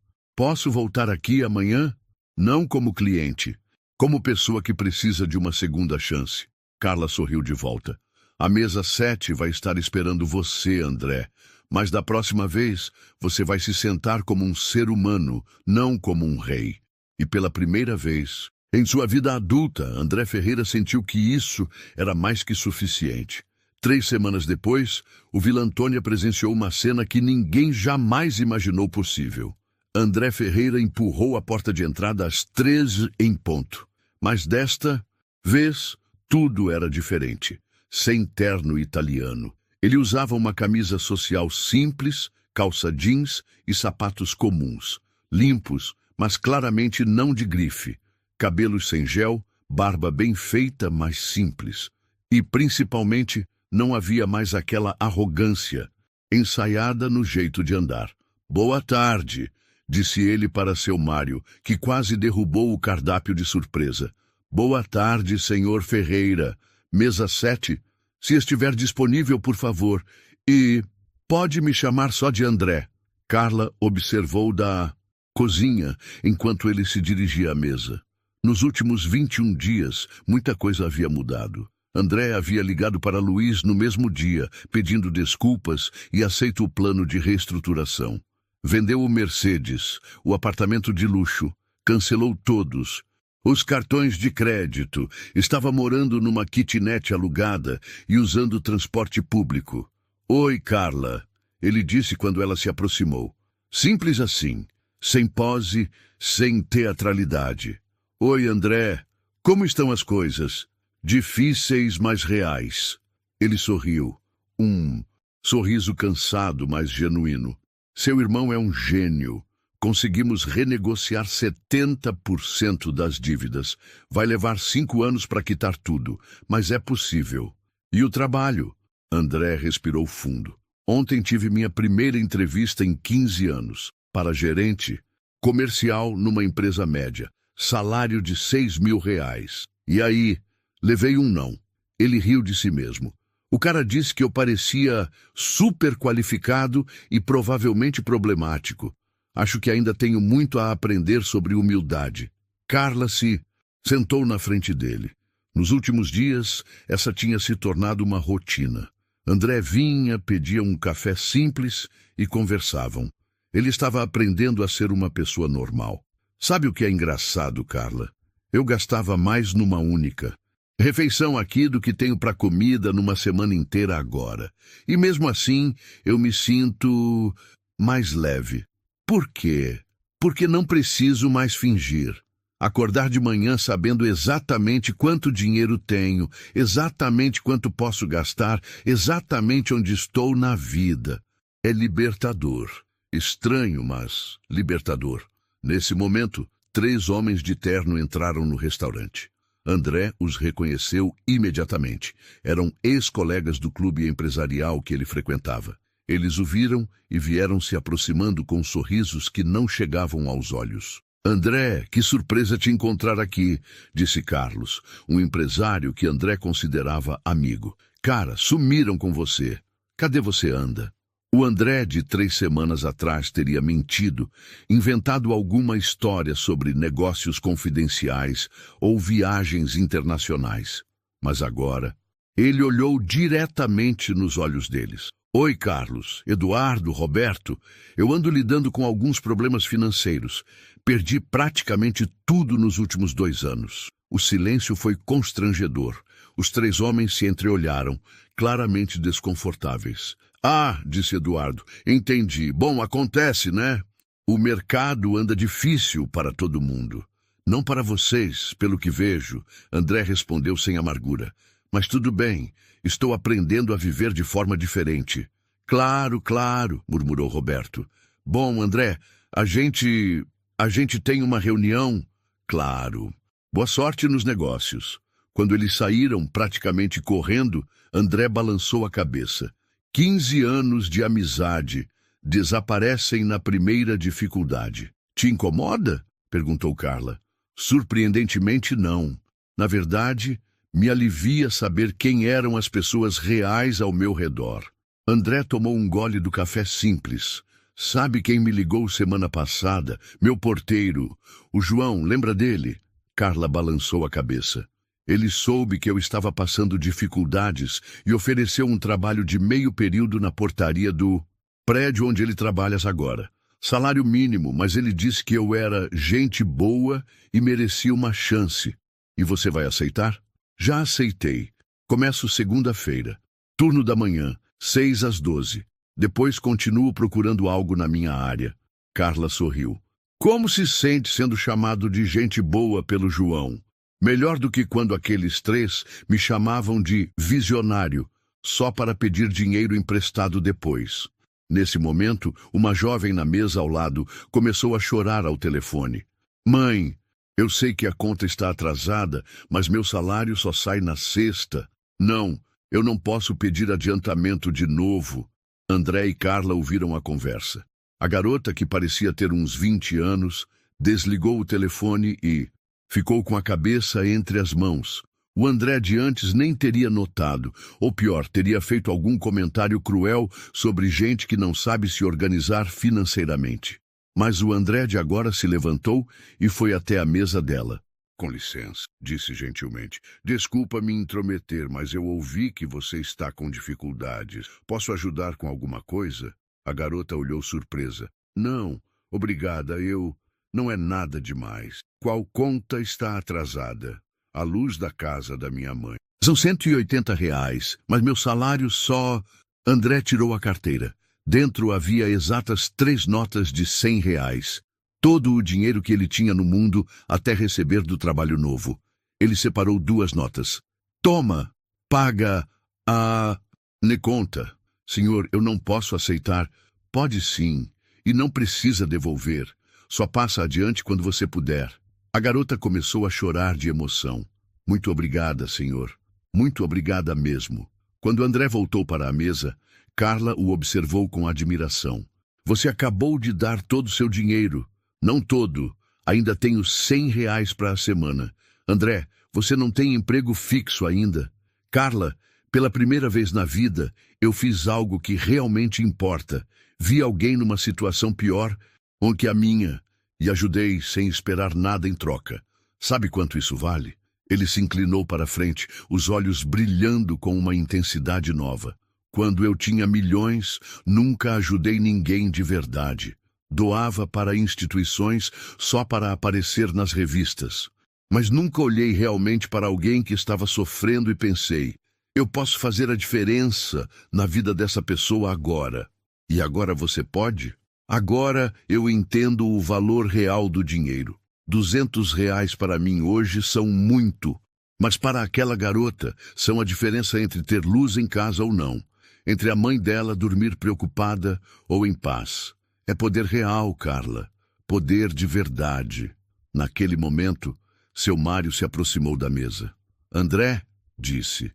voltar aqui amanhã? Não como cliente, como pessoa que precisa de uma segunda chance. Carla sorriu de volta. A mesa 7 vai estar esperando você, André. Mas da próxima vez, você vai se sentar como um ser humano, não como um rei. E pela primeira vez, em sua vida adulta, André Ferreira sentiu que isso era mais que suficiente. 3 semanas depois, o Vila Antônia presenciou uma cena que ninguém jamais imaginou possível. André Ferreira empurrou a porta de entrada às 13 em ponto. Mas desta vez, tudo era diferente. Sem terno italiano. Ele usava uma camisa social simples, calça jeans e sapatos comuns. Limpos, mas claramente não de grife. Cabelos sem gel, barba bem feita, mas simples. E, principalmente, não havia mais aquela arrogância, ensaiada no jeito de andar. Boa tarde, disse ele para seu Mário, que quase derrubou o cardápio de surpresa. Boa tarde, senhor Ferreira. Mesa 7, se estiver disponível, por favor. E pode me chamar só de André. Carla observou da cozinha enquanto ele se dirigia à mesa. Nos últimos 21 dias, muita coisa havia mudado. André havia ligado para Luiz no mesmo dia, pedindo desculpas e aceito o plano de reestruturação. Vendeu o Mercedes, o apartamento de luxo, cancelou todos. Os cartões de crédito, estava morando numa kitnet alugada e usando transporte público. Oi, Carla, ele disse quando ela se aproximou. Simples assim, sem pose, sem teatralidade. Oi, André, como estão as coisas? Difíceis, mas reais. Ele sorriu. Um sorriso cansado, mas genuíno. Seu irmão é um gênio. Conseguimos renegociar 70% das dívidas. Vai levar 5 anos para quitar tudo, mas é possível. E o trabalho? André respirou fundo. Ontem tive minha primeira entrevista em 15 anos. Para gerente comercial numa empresa média. salário de 6.000 reais. E aí, levei um não. Ele riu de si mesmo. O cara disse que eu parecia super qualificado e provavelmente problemático. Acho que ainda tenho muito a aprender sobre humildade. Carla se sentou na frente dele. Nos últimos dias, essa tinha se tornado uma rotina. André vinha, pedia um café simples e conversavam. Ele estava aprendendo a ser uma pessoa normal. Sabe o que é engraçado, Carla? Eu gastava mais numa única refeição aqui do que tenho para comida numa semana inteira agora. E mesmo assim, eu me sinto mais leve. Por quê? Porque não preciso mais fingir. Acordar de manhã sabendo exatamente quanto dinheiro tenho, exatamente quanto posso gastar, exatamente onde estou na vida. É libertador. Estranho, mas libertador. Nesse momento, 3 homens de terno entraram no restaurante. André os reconheceu imediatamente. Eram ex-colegas do clube empresarial que ele frequentava. Eles o viram e vieram se aproximando com sorrisos que não chegavam aos olhos. André, que surpresa te encontrar aqui, disse Carlos, um empresário que André considerava amigo. Cara, sumiram com você. Cadê você anda? O André, de 3 semanas atrás, teria mentido, inventado alguma história sobre negócios confidenciais ou viagens internacionais. Mas agora, ele olhou diretamente nos olhos deles. Oi, Carlos, Eduardo, Roberto. Eu ando lidando com alguns problemas financeiros. Perdi praticamente tudo nos últimos 2 anos. O silêncio foi constrangedor. Os 3 homens se entreolharam, claramente desconfortáveis. Ah, disse Eduardo, entendi. Bom, acontece, né? O mercado anda difícil para todo mundo. Não para vocês, pelo que vejo, André respondeu sem amargura. Mas tudo bem, estou aprendendo a viver de forma diferente. Claro, claro, murmurou Roberto. Bom, André, a gente tem uma reunião? Claro. Boa sorte nos negócios. Quando eles saíram praticamente correndo, André balançou a cabeça. 15 anos de amizade desaparecem na primeira dificuldade. Te incomoda? Perguntou Carla. Surpreendentemente não. Na verdade, me alivia saber quem eram as pessoas reais ao meu redor. André tomou um gole do café simples. Sabe quem me ligou semana passada? Meu porteiro. O João, lembra dele? Carla balançou a cabeça. Ele soube que eu estava passando dificuldades e ofereceu um trabalho de meio período na portaria do prédio onde ele trabalha agora. Salário mínimo, mas ele disse que eu era gente boa e merecia uma chance. E você vai aceitar? Já aceitei. Começo segunda-feira. Turno da manhã, 6 às 12. Depois continuo procurando algo na minha área. Carla sorriu. Como se sente sendo chamado de gente boa pelo João? Melhor do que quando aqueles 3 me chamavam de visionário, só para pedir dinheiro emprestado depois. Nesse momento, uma jovem na mesa ao lado começou a chorar ao telefone. Mãe, eu sei que a conta está atrasada, mas meu salário só sai na sexta. Não, eu não posso pedir adiantamento de novo. André e Carla ouviram a conversa. A garota, que parecia ter uns 20 anos, desligou o telefone e ficou com a cabeça entre as mãos. O André de antes nem teria notado, ou pior, teria feito algum comentário cruel sobre gente que não sabe se organizar financeiramente. Mas o André de agora se levantou e foi até a mesa dela. Com licença, disse gentilmente. Desculpa me intrometer, mas eu ouvi que você está com dificuldades. Posso ajudar com alguma coisa? A garota olhou surpresa. Não, obrigada, não é nada demais. Qual conta está atrasada? A luz da casa da minha mãe. São 180 reais, mas meu salário só... André tirou a carteira. Dentro havia exatas 3 notas de 100 reais. Todo o dinheiro que ele tinha no mundo até receber do trabalho novo. Ele separou 2 notas. Toma, paga a... Ne conta. Senhor, eu não posso aceitar. Pode sim, e não precisa devolver. Só passa adiante quando você puder. A garota começou a chorar de emoção. Muito obrigada, senhor. Muito obrigada mesmo. Quando André voltou para a mesa, Carla o observou com admiração. Você acabou de dar todo o seu dinheiro. Não todo. Ainda tenho R$ 100 para a semana. André, você não tem emprego fixo ainda. Carla, pela primeira vez na vida, eu fiz algo que realmente importa. Vi alguém numa situação pior ou que a minha e ajudei sem esperar nada em troca. Sabe quanto isso vale? Ele se inclinou para a frente, os olhos brilhando com uma intensidade nova. Quando eu tinha milhões, nunca ajudei ninguém de verdade. Doava para instituições só para aparecer nas revistas. Mas nunca olhei realmente para alguém que estava sofrendo e pensei, eu posso fazer a diferença na vida dessa pessoa agora. E agora você pode? Agora eu entendo o valor real do dinheiro. R$ 200 para mim hoje são muito, mas para aquela garota são a diferença entre ter luz em casa ou não, entre a mãe dela dormir preocupada ou em paz. É poder real, Carla, poder de verdade. Naquele momento, seu Mário se aproximou da mesa. André, disse.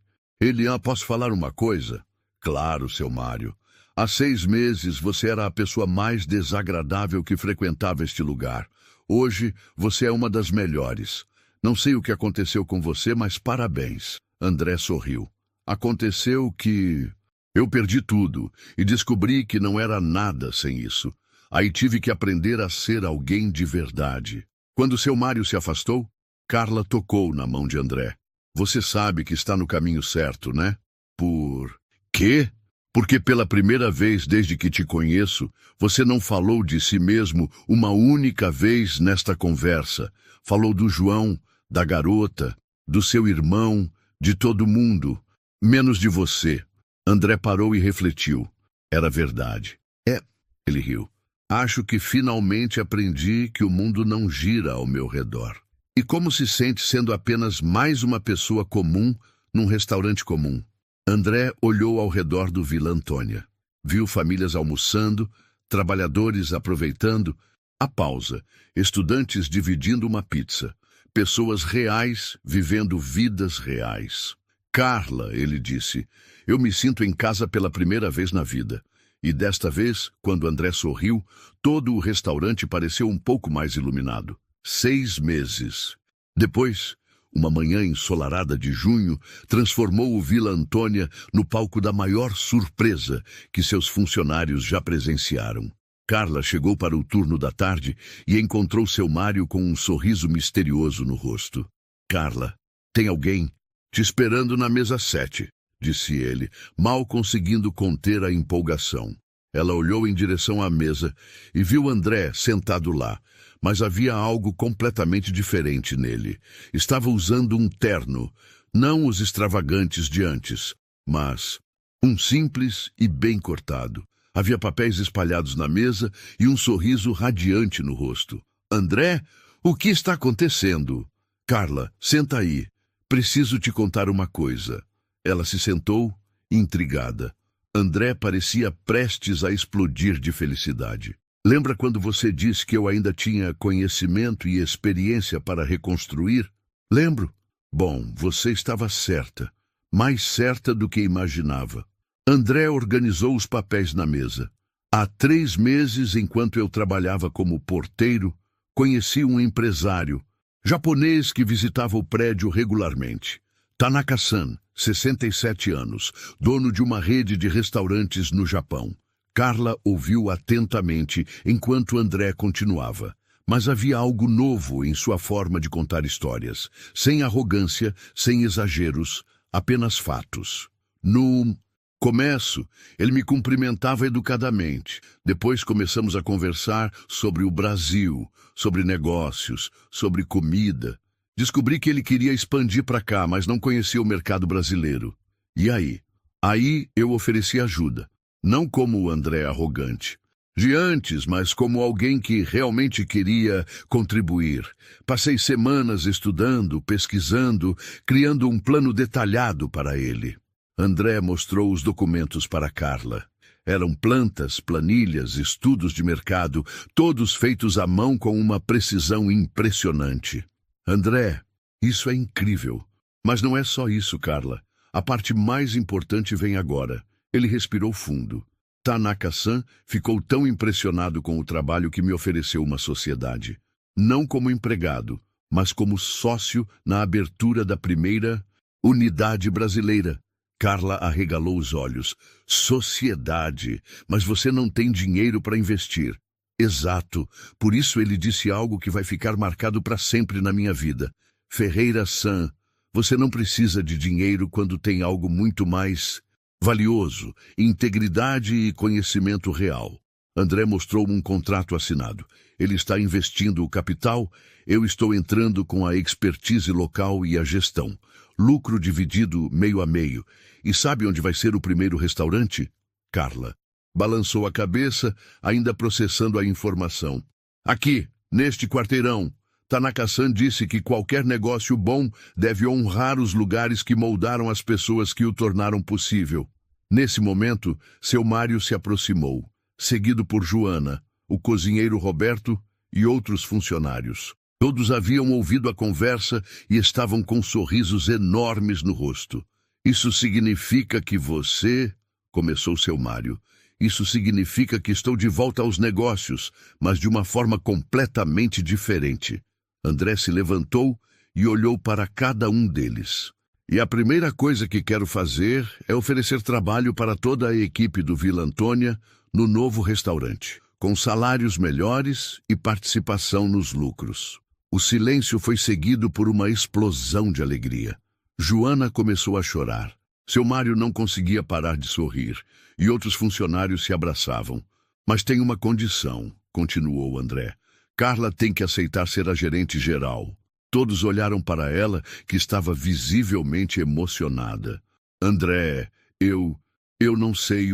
Posso falar uma coisa? Claro, seu Mário. Há 6 meses você era a pessoa mais desagradável que frequentava este lugar. Hoje você é uma das melhores. Não sei o que aconteceu com você, mas parabéns. André sorriu. Aconteceu que eu perdi tudo e descobri que não era nada sem isso. Aí tive que aprender a ser alguém de verdade. Quando seu Mário se afastou, Carla tocou na mão de André. Você sabe que está no caminho certo, né? Por quê? Porque pela primeira vez desde que te conheço, você não falou de si mesmo uma única vez nesta conversa. Falou do João, da garota, do seu irmão, de todo mundo, menos de você. André parou e refletiu. Era verdade. Ele riu. Acho que finalmente aprendi que o mundo não gira ao meu redor. E como se sente sendo apenas mais uma pessoa comum num restaurante comum? André olhou ao redor do Vila Antônia. Viu famílias almoçando, trabalhadores aproveitando a pausa, estudantes dividindo uma pizza, pessoas reais vivendo vidas reais. Carla, ele disse, eu me sinto em casa pela primeira vez na vida. E desta vez, quando André sorriu, todo o restaurante pareceu um pouco mais iluminado. 6 meses. Depois, uma manhã ensolarada de junho transformou o Vila Antônia no palco da maior surpresa que seus funcionários já presenciaram. Carla chegou para o turno da tarde e encontrou seu Mário com um sorriso misterioso no rosto. Carla, tem alguém te esperando na mesa 7, disse ele, mal conseguindo conter a empolgação. Ela olhou em direção à mesa e viu André sentado lá, mas havia algo completamente diferente nele. Estava usando um terno, não os extravagantes de antes, mas um simples e bem cortado. Havia papéis espalhados na mesa e um sorriso radiante no rosto. André, o que está acontecendo? Carla, senta aí. Preciso te contar uma coisa. Ela se sentou, intrigada. André parecia prestes a explodir de felicidade. Lembra quando você disse que eu ainda tinha conhecimento e experiência para reconstruir? Lembro. Bom, você estava certa. Mais certa do que imaginava. André organizou os papéis na mesa. Há 3 meses, enquanto eu trabalhava como porteiro, conheci um empresário japonês que visitava o prédio regularmente. Tanaka-san, 67 anos, dono de uma rede de restaurantes no Japão. Carla ouviu atentamente enquanto André continuava. Mas havia algo novo em sua forma de contar histórias. Sem arrogância, sem exageros, apenas fatos. No começo, ele me cumprimentava educadamente. Depois começamos a conversar sobre o Brasil, sobre negócios, sobre comida. Descobri que ele queria expandir para cá, mas não conhecia o mercado brasileiro. E aí? Aí eu ofereci ajuda. Não como o André arrogante. De antes, mas como alguém que realmente queria contribuir. Passei semanas estudando, pesquisando, criando um plano detalhado para ele. André mostrou os documentos para Carla. Eram plantas, planilhas, estudos de mercado, todos feitos à mão com uma precisão impressionante. André, isso é incrível. Mas não é só isso, Carla. A parte mais importante vem agora. Ele respirou fundo. Tanaka-san ficou tão impressionado com o trabalho que me ofereceu uma sociedade. não como empregado, mas como sócio na abertura da primeira unidade brasileira. Carla arregalou os olhos. Sociedade, mas você não tem dinheiro para investir. Exato, por isso ele disse algo que vai ficar marcado para sempre na minha vida. Ferreira-san, você não precisa de dinheiro quando tem algo muito mais valioso, integridade e conhecimento real. André mostrou-me um contrato assinado. Ele está investindo o capital, eu estou entrando com a expertise local e a gestão. Lucro dividido meio a meio. E sabe onde vai ser o primeiro restaurante? Carla balançou a cabeça, ainda processando a informação. Aqui, neste quarteirão. Tanaka-san disse que qualquer negócio bom deve honrar os lugares que moldaram as pessoas que o tornaram possível. Nesse momento, seu Mário se aproximou, seguido por Joana, o cozinheiro Roberto e outros funcionários. Todos haviam ouvido a conversa e estavam com sorrisos enormes no rosto. Isso significa que você... Começou seu Mário. Isso significa que estou de volta aos negócios, mas de uma forma completamente diferente. André se levantou e olhou para cada um deles. E a primeira coisa que quero fazer é oferecer trabalho para toda a equipe do Vila Antônia no novo restaurante, com salários melhores e participação nos lucros. O silêncio foi seguido por uma explosão de alegria. Joana começou a chorar. Seu Mário não conseguia parar de sorrir, e outros funcionários se abraçavam. Mas tem uma condição, continuou André. Carla tem que aceitar ser a gerente geral. Todos olharam para ela, que estava visivelmente emocionada. André, eu não sei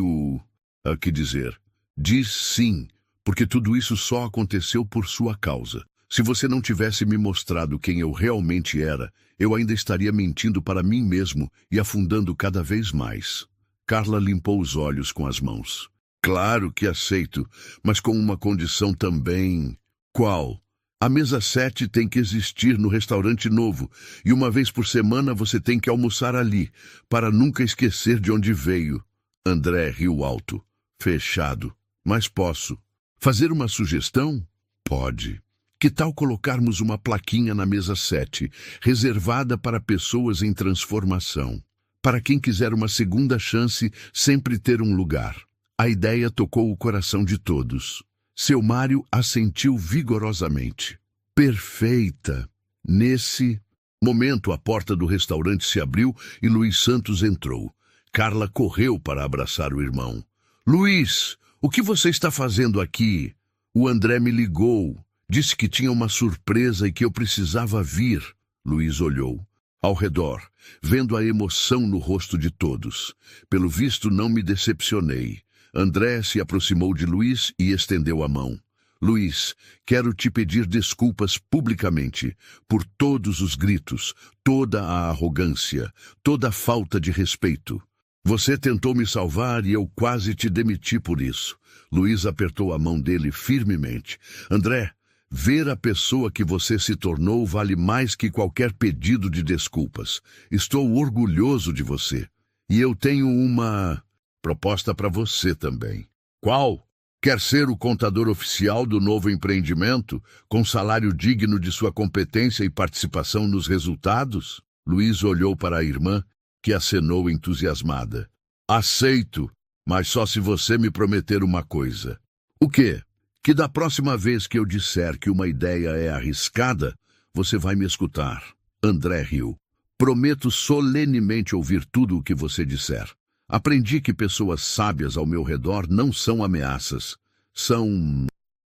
a que dizer. Diz sim, porque tudo isso só aconteceu por sua causa. Se você não tivesse me mostrado quem eu realmente era, eu ainda estaria mentindo para mim mesmo e afundando cada vez mais. Carla limpou os olhos com as mãos. Claro que aceito, mas com uma condição também. Qual? A mesa 7 tem que existir no restaurante novo, e uma vez por semana você tem que almoçar ali, para nunca esquecer de onde veio. André riu alto. Fechado. Mas posso. Fazer uma sugestão? Pode. Que tal colocarmos uma plaquinha na mesa 7, reservada para pessoas em transformação? Para quem quiser uma segunda chance, sempre ter um lugar. A ideia tocou o coração de todos. Seu Mário assentiu vigorosamente. Perfeita! Nesse momento, a porta do restaurante se abriu e Luiz Santos entrou. Carla correu para abraçar o irmão. Luiz, o que você está fazendo aqui? O André me ligou. Disse que tinha uma surpresa e que eu precisava vir. Luiz olhou ao redor, vendo a emoção no rosto de todos. Pelo visto, não me decepcionei. André se aproximou de Luiz e estendeu a mão. Luiz, quero te pedir desculpas publicamente por todos os gritos, toda a arrogância, toda a falta de respeito. Você tentou me salvar e eu quase te demiti por isso. Luiz apertou a mão dele firmemente. André, ver a pessoa que você se tornou vale mais que qualquer pedido de desculpas. Estou orgulhoso de você. E eu tenho uma proposta para você também. Qual? Quer ser o contador oficial do novo empreendimento, com salário digno de sua competência e participação nos resultados? Luiz olhou para a irmã, que acenou entusiasmada. Aceito, mas só se você me prometer uma coisa. O quê? Que da próxima vez que eu disser que uma ideia é arriscada, você vai me escutar. André riu. Prometo solenemente ouvir tudo o que você disser. Aprendi que pessoas sábias ao meu redor não são ameaças, são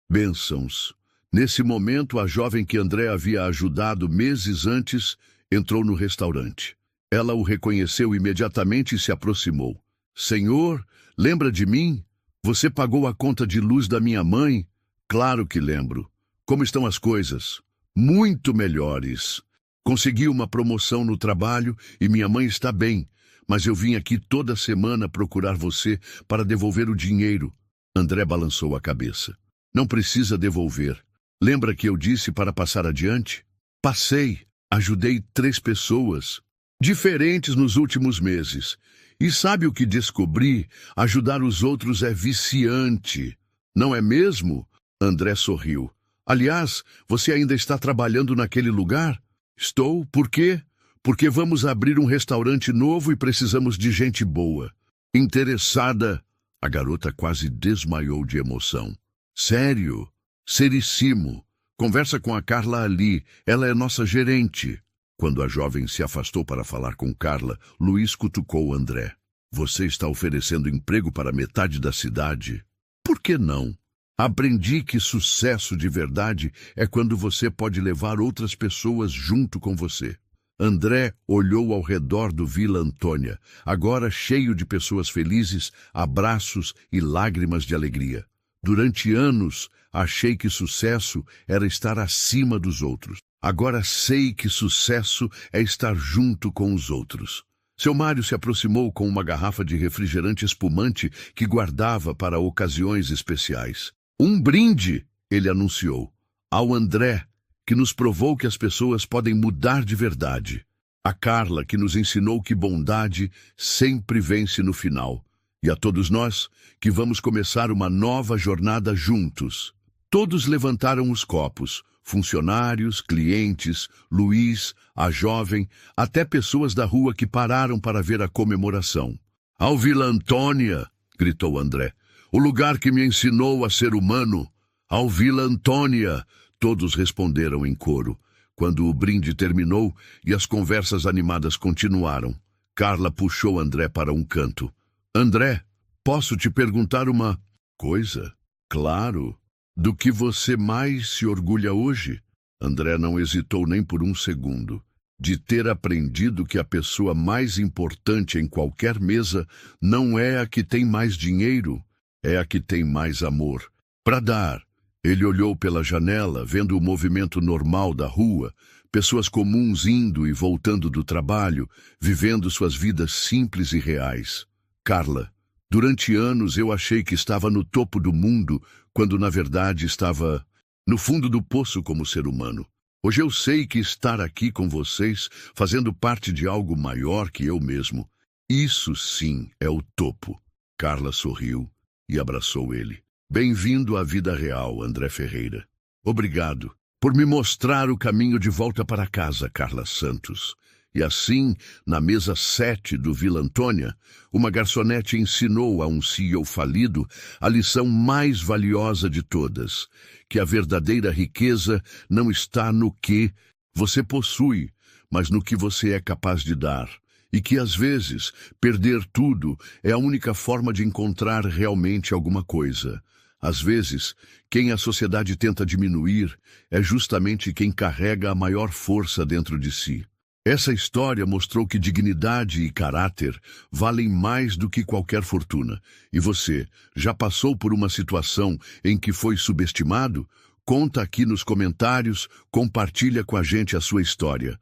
bênçãos. Nesse momento, a jovem que André havia ajudado meses antes entrou no restaurante. Ela o reconheceu imediatamente e se aproximou. Senhor, lembra de mim? Você pagou a conta de luz da minha mãe? Claro que lembro. Como estão as coisas? Muito melhores. Consegui uma promoção no trabalho e minha mãe está bem, mas eu vim aqui toda semana procurar você para devolver o dinheiro. André balançou a cabeça. Não precisa devolver. Lembra que eu disse para passar adiante? Passei. Ajudei 3 pessoas diferentes nos últimos meses. E sabe o que descobri? Ajudar os outros é viciante. Não é mesmo? André sorriu. Aliás, você ainda está trabalhando naquele lugar? Estou. Por quê? Porque vamos abrir um restaurante novo e precisamos de gente boa. Interessada? A garota quase desmaiou de emoção. Sério? Seríssimo. Conversa com a Carla ali. Ela é nossa gerente. Quando a jovem se afastou para falar com Carla, Luiz cutucou André. Você está oferecendo emprego para metade da cidade? Por que não? Aprendi que sucesso de verdade é quando você pode levar outras pessoas junto com você. André olhou ao redor do Vila Antônia, agora cheio de pessoas felizes, abraços e lágrimas de alegria. Durante anos, achei que sucesso era estar acima dos outros. Agora sei que sucesso é estar junto com os outros. Seu Mário se aproximou com uma garrafa de refrigerante espumante que guardava para ocasiões especiais. Um brinde, ele anunciou, ao André, que nos provou que as pessoas podem mudar de verdade. A Carla, que nos ensinou que bondade sempre vence no final. E a todos nós, que vamos começar uma nova jornada juntos. Todos levantaram os copos, funcionários, clientes, Luiz, a jovem, até pessoas da rua que pararam para ver a comemoração. Ao Vila Antônia, gritou André. O lugar que me ensinou a ser humano. Ao Vila Antônia, todos responderam em coro. Quando o brinde terminou e as conversas animadas continuaram, Carla puxou André para um canto. André, posso te perguntar uma coisa? Claro. Do que você mais se orgulha hoje? André não hesitou nem por um segundo. De ter aprendido que a pessoa mais importante em qualquer mesa não é a que tem mais dinheiro, é a que tem mais amor. Para dar, ele olhou pela janela, vendo o movimento normal da rua, pessoas comuns indo e voltando do trabalho, vivendo suas vidas simples e reais. Carla, durante anos eu achei que estava no topo do mundo, quando na verdade estava no fundo do poço como ser humano. Hoje eu sei que estar aqui com vocês, fazendo parte de algo maior que eu mesmo, isso sim é o topo. Carla sorriu e abraçou ele. Bem-vindo à vida real, André Ferreira. Obrigado por me mostrar o caminho de volta para casa, Carla Santos. E assim, na mesa 7 do Vila Antônia, uma garçonete ensinou a um CEO falido a lição mais valiosa de todas, que a verdadeira riqueza não está no que você possui, mas no que você é capaz de dar. E que, às vezes, perder tudo é a única forma de encontrar realmente alguma coisa. Às vezes, quem a sociedade tenta diminuir é justamente quem carrega a maior força dentro de si. Essa história mostrou que dignidade e caráter valem mais do que qualquer fortuna. E você, já passou por uma situação em que foi subestimado? Conta aqui nos comentários, compartilha com a gente a sua história.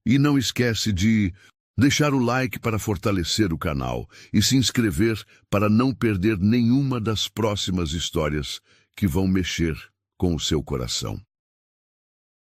E não esquece de deixar o like para fortalecer o canal e se inscrever para não perder nenhuma das próximas histórias que vão mexer com o seu coração.